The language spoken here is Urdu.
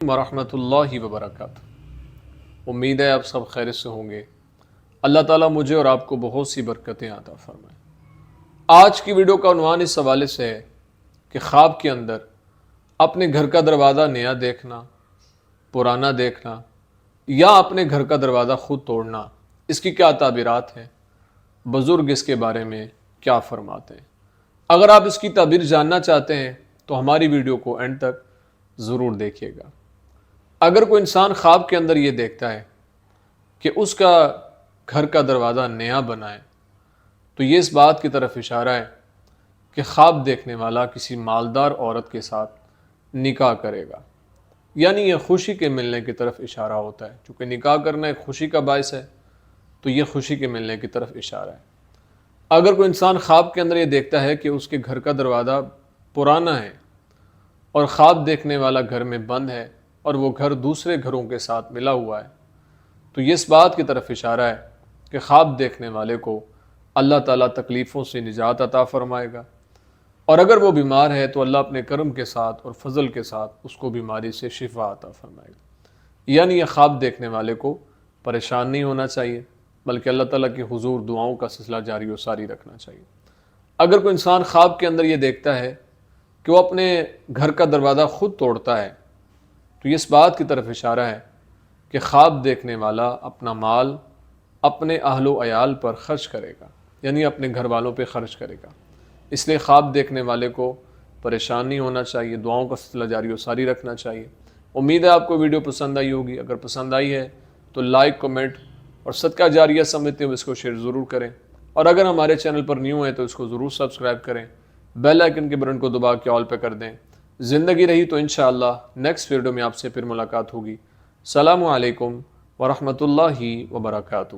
ورحمۃ اللہ وبرکاتہ۔ امید ہے آپ سب خیر سے ہوں گے۔ اللہ تعالیٰ مجھے اور آپ کو بہت سی برکتیں عطا فرمائے۔ آج کی ویڈیو کا عنوان اس حوالے سے ہے کہ خواب کے اندر اپنے گھر کا دروازہ نیا دیکھنا، پرانا دیکھنا یا اپنے گھر کا دروازہ خود توڑنا، اس کی کیا تعبیرات ہیں، بزرگ اس کے بارے میں کیا فرماتے ہیں۔ اگر آپ اس کی تعبیر جاننا چاہتے ہیں تو ہماری ویڈیو کو اینڈ تک ضرور دیکھیے گا۔ اگر کوئی انسان خواب کے اندر یہ دیکھتا ہے کہ اس کا گھر کا دروازہ نیا بنا ہے تو یہ اس بات کی طرف اشارہ ہے کہ خواب دیکھنے والا کسی مالدار عورت کے ساتھ نکاح کرے گا، یعنی یہ خوشی کے ملنے کی طرف اشارہ ہوتا ہے۔ چونکہ نکاح کرنا ایک خوشی کا باعث ہے تو یہ خوشی کے ملنے کی طرف اشارہ ہے۔ اگر کوئی انسان خواب کے اندر یہ دیکھتا ہے کہ اس کے گھر کا دروازہ پرانا ہے اور خواب دیکھنے والا گھر میں بند ہے اور وہ گھر دوسرے گھروں کے ساتھ ملا ہوا ہے تو یہ اس بات کی طرف اشارہ ہے کہ خواب دیکھنے والے کو اللہ تعالیٰ تکلیفوں سے نجات عطا فرمائے گا، اور اگر وہ بیمار ہے تو اللہ اپنے کرم کے ساتھ اور فضل کے ساتھ اس کو بیماری سے شفا عطا فرمائے گا۔ یعنی یہ خواب دیکھنے والے کو پریشان نہیں ہونا چاہیے، بلکہ اللہ تعالیٰ کے حضور دعاؤں کا سلسلہ جاری و ساری رکھنا چاہیے۔ اگر کوئی انسان خواب کے اندر یہ دیکھتا ہے کہ وہ اپنے گھر کا دروازہ خود توڑتا ہے تو یہ اس بات کی طرف اشارہ ہے کہ خواب دیکھنے والا اپنا مال اپنے اہل و عیال پر خرچ کرے گا، یعنی اپنے گھر والوں پہ خرچ کرے گا۔ اس لیے خواب دیکھنے والے کو پریشان نہیں ہونا چاہیے، دعاؤں کا سلسلہ جاری و ساری رکھنا چاہیے۔ امید ہے آپ کو ویڈیو پسند آئی ہوگی۔ اگر پسند آئی ہے تو لائک، کمنٹ اور صدقہ جاریہ سمجھتے ہوئے اس کو شیئر ضرور کریں، اور اگر ہمارے چینل پر نیو ہیں تو اس کو ضرور سبسکرائب کریں، بیل آئیکن کے بٹن کو دبا کے آل پہ کر دیں۔ زندگی رہی تو انشاءاللہ نیکسٹ ویڈیو میں آپ سے پھر ملاقات ہوگی۔ السلام علیکم ورحمۃ اللہ وبرکاتہ۔